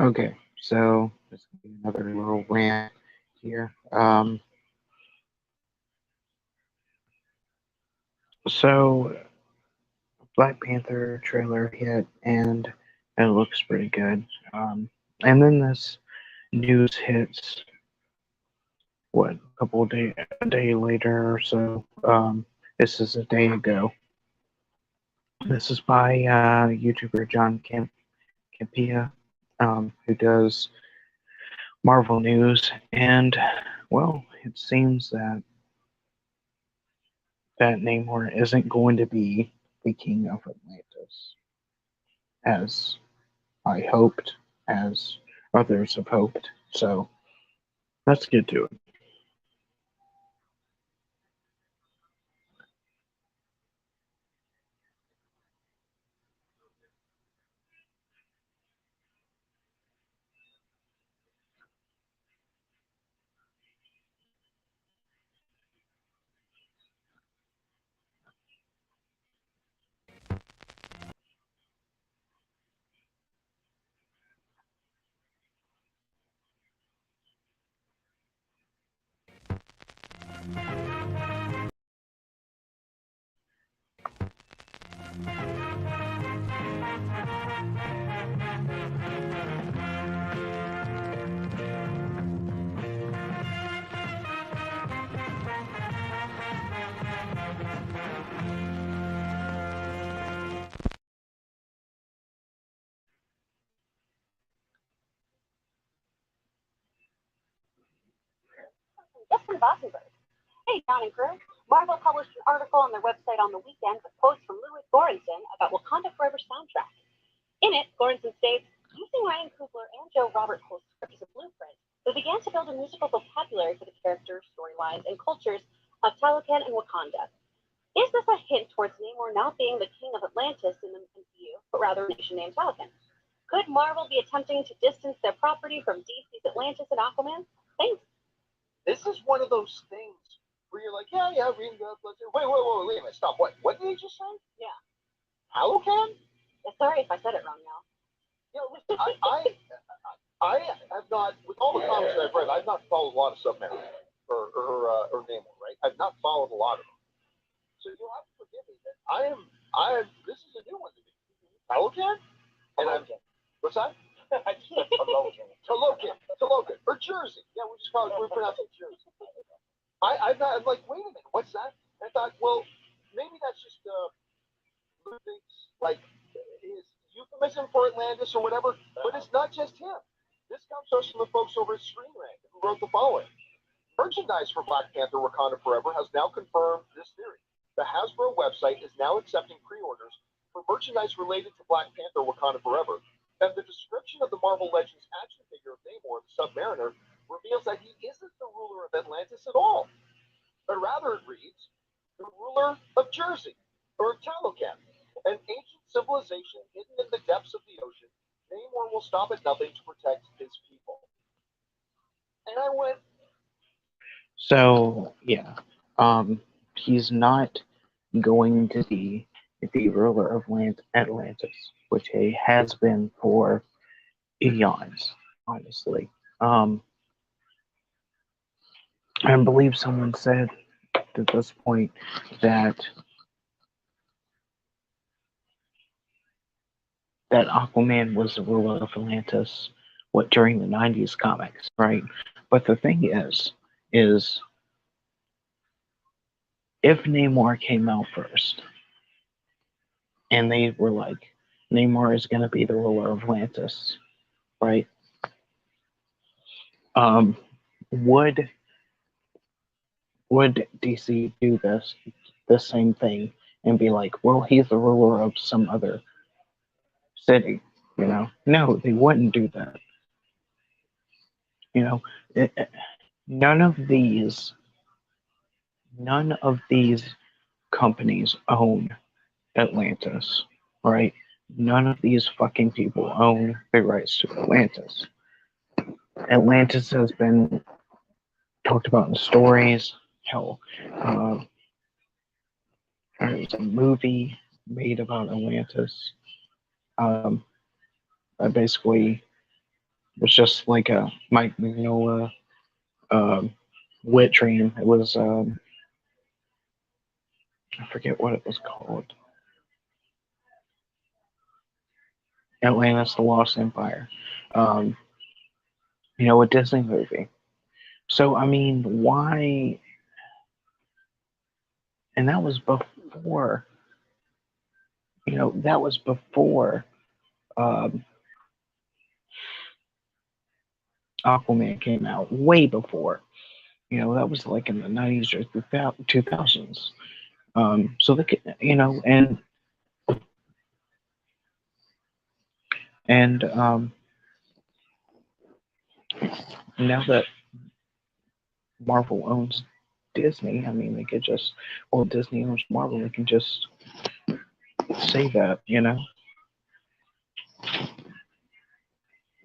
Okay, so this is another little rant here. So Black Panther trailer hit, and it looks pretty good. And then this news hits. What, a day later or so? This is a day ago. This is by YouTuber John Campea, who does Marvel News, and well, it seems that Namor isn't going to be the king of Atlantis, as I hoped, as others have hoped. So let's get to it. Justin Bossenberg. Hey, John and crew. Marvel published an article on their website on the weekend with quotes from Louis Goranson about Wakanda Forever soundtrack. In it, Goranson states, using Ryan Coogler and Joe Robert Cole's script as a blueprint, they began to build a musical vocabulary for the characters, storylines, and cultures of Talokan and Wakanda. Is this a hint towards Namor not being the king of Atlantis in the MCU, but rather a nation named Talokan? Could Marvel be attempting to distance their property from DC's Atlantis and Aquaman? Thanks. This is one of those things where you're like, yeah, reading the wait a minute, stop. What did he just say? Yeah. Halocan? Yeah, sorry if I said it wrong, y'all. Listen, I have not, with all the comics that I've read, I've not followed a lot of Submariner or Namor, right? I've not followed a lot of them. So you'll have to forgive me that this is a new one to me. Halocan? And what's that? I just said Talokan. Or Jersey. Yeah, we pronounce it Jersey. I'm like, wait a minute, what's that? And I thought, well, maybe that's just like his euphemism for Atlantis or whatever, but it's not just him. This comes to us from the folks over at Screen Rant who wrote the following. Merchandise for Black Panther Wakanda Forever has now confirmed this theory. The Hasbro website is now accepting pre-orders for merchandise related to Black Panther Wakanda Forever, and the description of the Marvel Legends action figure of Namor, the Submariner, reveals that he isn't the ruler of Atlantis at all, but rather it reads, the ruler of Jersey, or Talokan, an ancient civilization hidden in the depths of the ocean. Namor will stop at nothing to protect his people. And I went, So yeah, he's not going to be the ruler of Atlantis, which he has been for eons, honestly. Um, I believe someone said at this point that Aquaman was the ruler of Atlantis during the '90s comics, right? But the thing is if Namor came out first, and they were like, Namor is going to be the ruler of Atlantis, right? Um, would DC do the same thing and be like, well, he's the ruler of some other city? No, they wouldn't do that. You know, none of these none of these companies own Atlantis, right? None of these fucking people own the rights to Atlantis. Atlantis has been talked about in stories. Hell, uh, there's a movie made about Atlantis. Um, basically was just like a Mike Mignola wet dream. It was I forget what it was called. Atlantis: The Lost Empire. Um, a Disney movie. So I mean, why? And that was before. That was before um, Aquaman came out. Way before. That was like in the 90s or 2000s. So and now that Marvel owns Disney, I mean, they could just, well, Disney owns Marvel, they can just say that.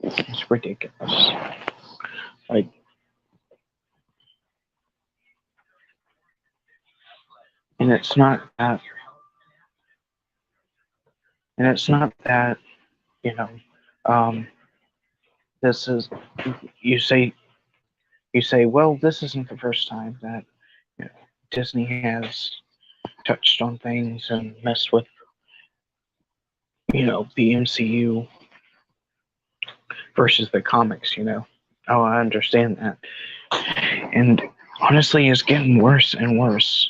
It's ridiculous. Like, and it's not that, and it's not that, you know, um, this is, you say, well, this isn't the first time that, Disney has touched on things and messed with, the MCU versus the comics. Oh, I understand that. And honestly, it's getting worse and worse.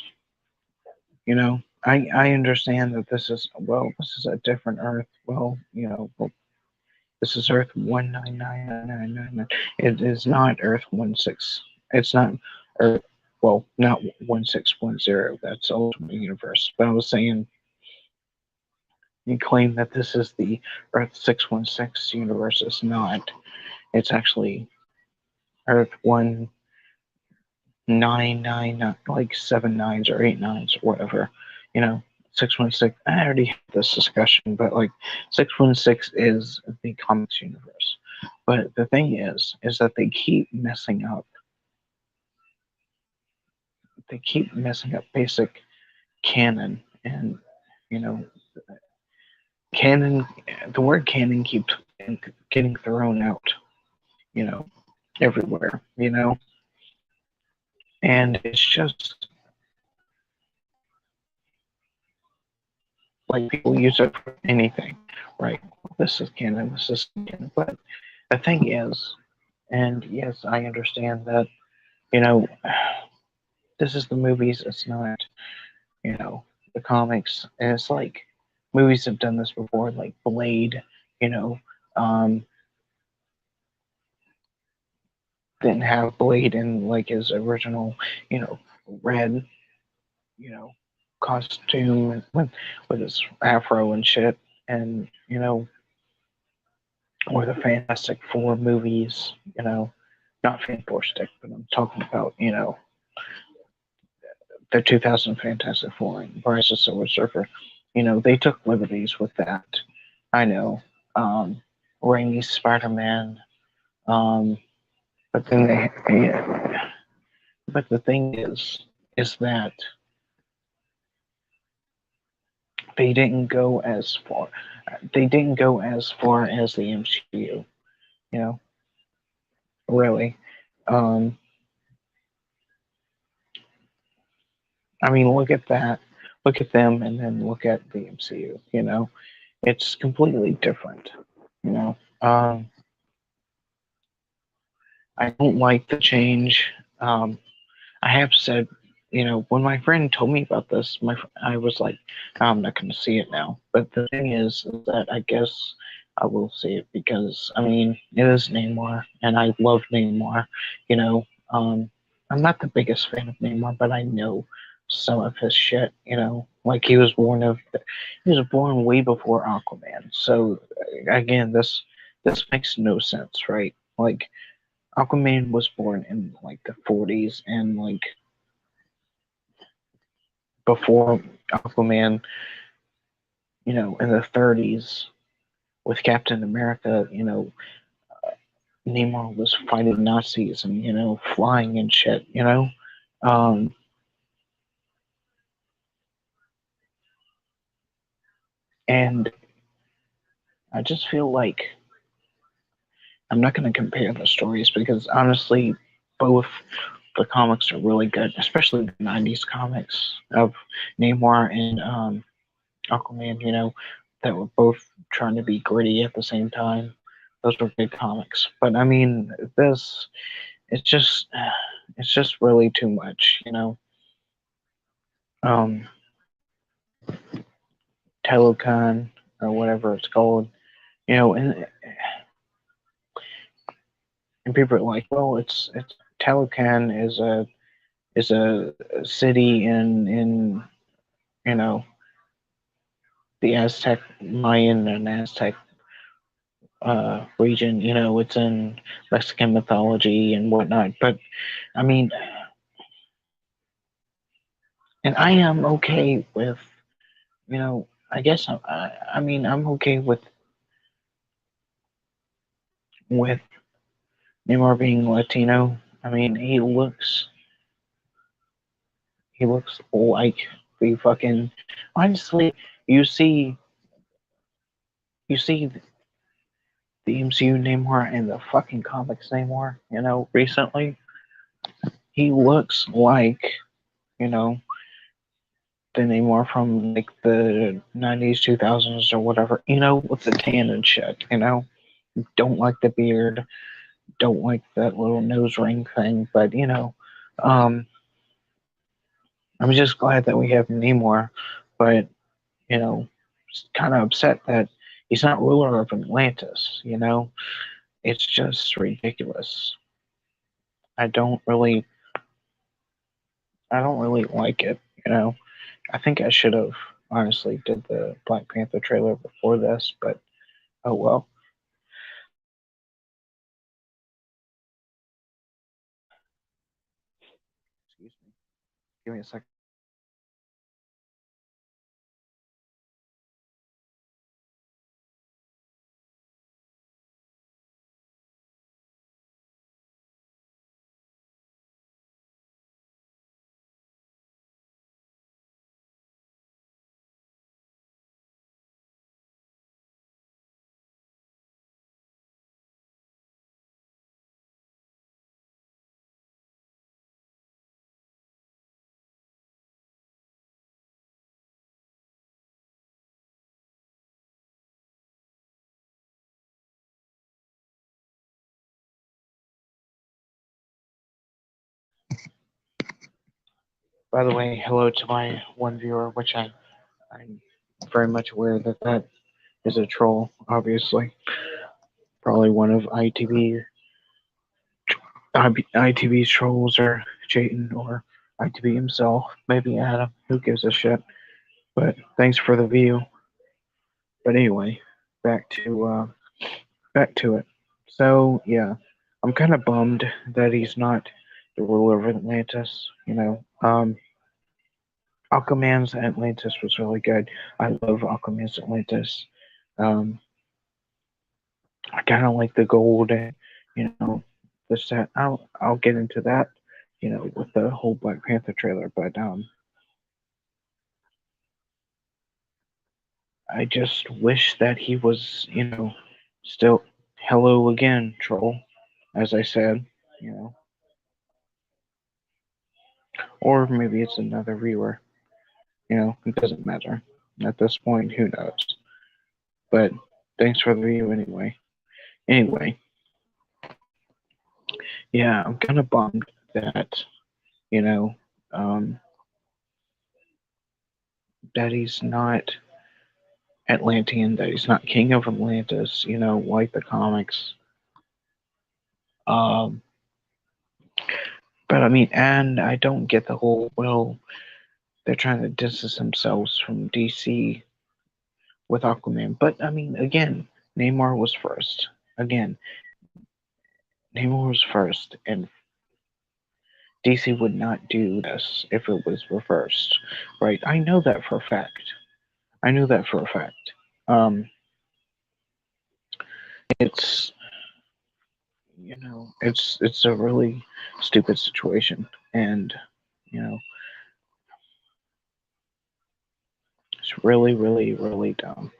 I understand that this is a different Earth. Well, this is Earth 1999999. It is not Earth 16. It's not Earth. Well, not 1610. That's Ultimate Universe. But I was saying, you claim that this is the Earth 616 universe. It's not. It's actually Earth 199, like 7 nines or 8 nines or whatever. 616. I already had this discussion, but like 616 is the comics universe. But the thing is that they keep messing up. They keep messing up basic canon, and you know, canon. The word canon keeps getting thrown out. You know, everywhere. And it's just like people use it for anything, right? This is canon. This is canon. But the thing is, and yes, I understand that. You know, this is the movies. It's not, the comics. And it's like movies have done this before, like Blade. You know, um, didn't have Blade in like his original, red, you know, costume with his afro and shit, and or the Fantastic Four movies. Not Fantastic, but I'm talking about the 2000 Fantastic Four and Rise of Silver Surfer. They took liberties with that. I know. Raimi's Spider-Man. Um, but then but the thing is that they didn't go as far. They didn't go as far as the MCU. You know, really. Um, I mean, look at that. Look at them, and then look at the MCU. It's completely different. You know, um, I don't like the change. I have said, when my friend told me about this, I was like, I'm not going to see it now. But the thing is that I guess I will see it because, I mean, it is Namor, and I love Namor. You know, um, I'm not the biggest fan of Namor, but I know some of his shit. Like he was born way before Aquaman. So again, this makes no sense, right? Like Aquaman was born in like the 40s, and like before Aquaman, in the 30s with Captain America, Namor was fighting Nazis and, flying and shit. Um, and I just feel like I'm not going to compare the stories because honestly, both the comics are really good, especially the '90s comics of Namor and Aquaman. That were both trying to be gritty at the same time. Those were good comics, but I mean, this it's just it's just really too much. Um, Telecon or whatever it's called, and people are like, well, it's Telecon is a city in you know the Aztec Mayan and Aztec region. It's in Mexican mythology and whatnot. But I mean, and I am okay with I guess I mean I'm okay with Neymar being Latino. I mean he looks like the fucking honestly you see you see the MCU Namor and the fucking comics Namor, recently. He looks like, you know, the Namor from like the 90s, 2000s or whatever, with the tan and shit. Don't like the beard, don't like that little nose ring thing, but, um, I'm just glad that we have Namor, but, kind of upset that he's not ruler of Atlantis. It's just ridiculous. I don't really I don't really like it. I think I should have honestly did the Black Panther trailer before this, but oh well. Excuse me. Give me a second. By the way, hello to my one viewer, which I'm very much aware that that is a troll, obviously. Probably one of ITV's trolls or Jayton or ITV himself, maybe Adam. Who gives a shit? But thanks for the view. But anyway, back to back to it. So yeah, I'm kind of bummed that he's not the ruler of Atlantis. Aquaman's Atlantis was really good. I love Aquaman's Atlantis. Um, I kind of like the gold and the set. I'll get into that. With the whole Black Panther trailer, but I just wish that he was still hello again, troll, as I said. You know, or maybe it's another viewer. It doesn't matter. At this point, who knows? But thanks for the view anyway. Anyway, yeah, I'm kind of bummed that, you know, um, that he's not Atlantean, that he's not King of Atlantis, like the comics. Um, but I mean, and I don't get the whole, well, they're trying to distance themselves from DC with Aquaman. But I mean, again, Namor was first. Again, Namor was first, and DC would not do this if it was reversed, right? I know that for a fact. I knew that for a fact. Um, it's it's a really stupid situation, and you know, it's really, really, really dumb.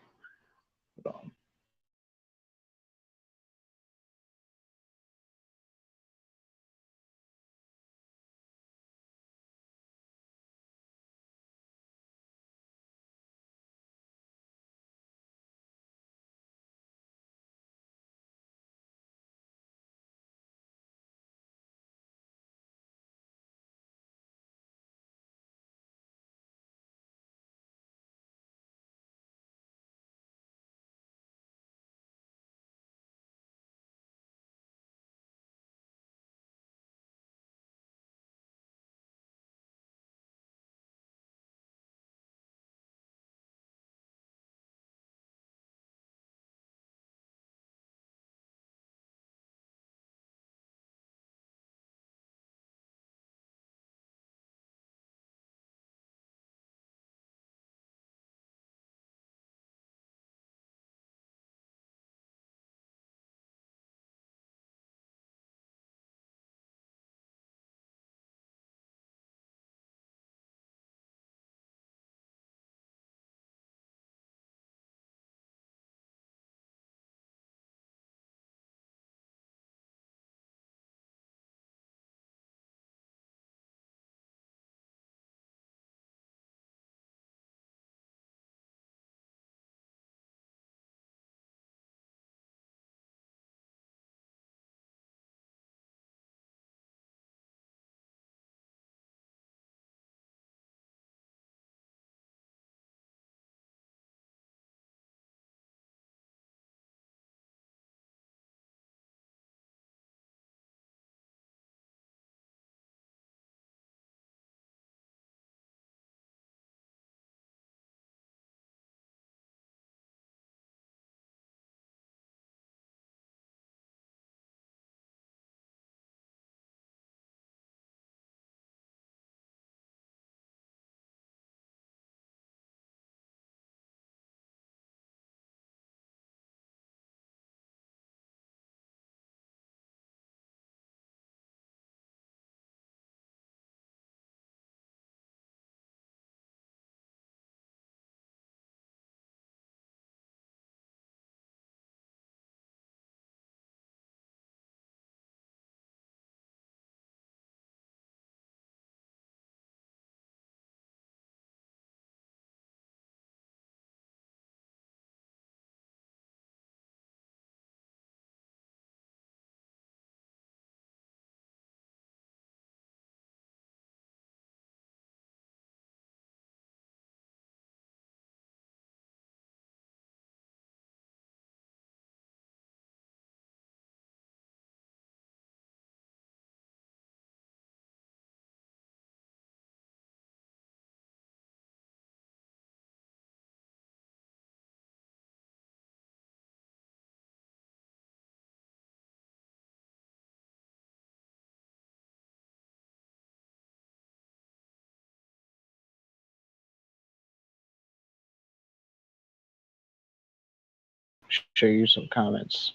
show you some comments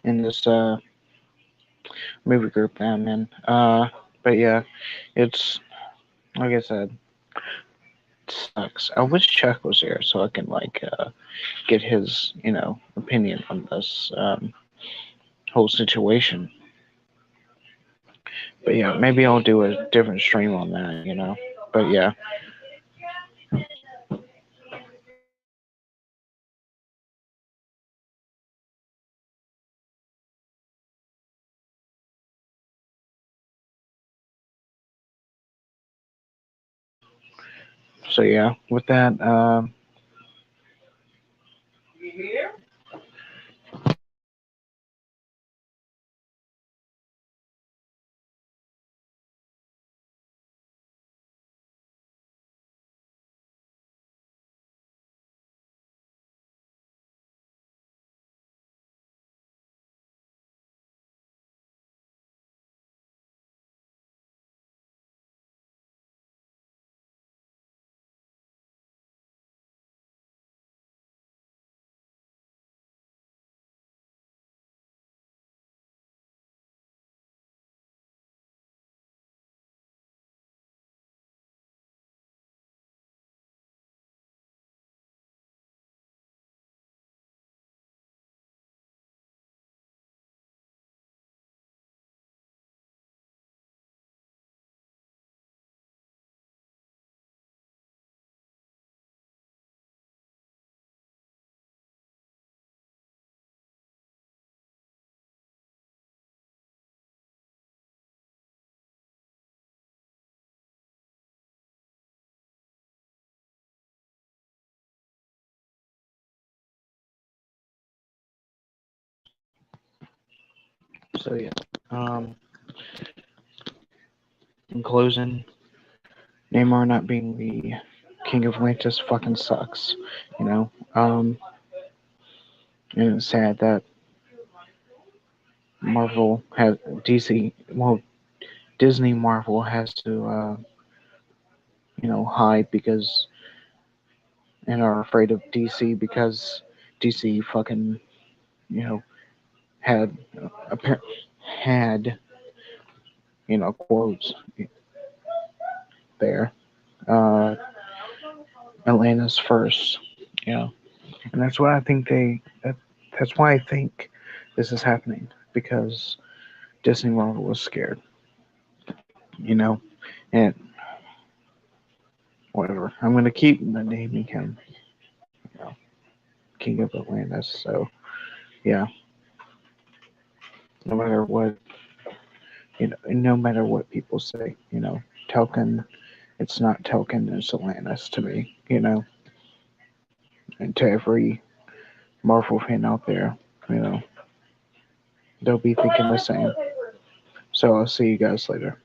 in this movie group that I'm in. But yeah, it's like I said, it sucks. I wish Chuck was here so I can like get his opinion on this whole situation. But yeah, maybe I'll do a different stream on that. But yeah. So yeah, with that, so yeah. In closing, Namor not being the king of Atlantis fucking sucks. You know. And it's sad that Marvel has DC. Well, Disney Marvel has to hide because and are afraid of DC because DC fucking had had quotes there. Uh, Atlantis first, and that's what I think that's why I think this is happening because Disney Marvel was scared, and whatever. I'm gonna keep naming him, King of Atlantis. So yeah, no matter what, no matter what people say, Tolkien, it's not Tolkien, it's Atlantis to me, and to every Marvel fan out there, they'll be thinking the same. So I'll see you guys later.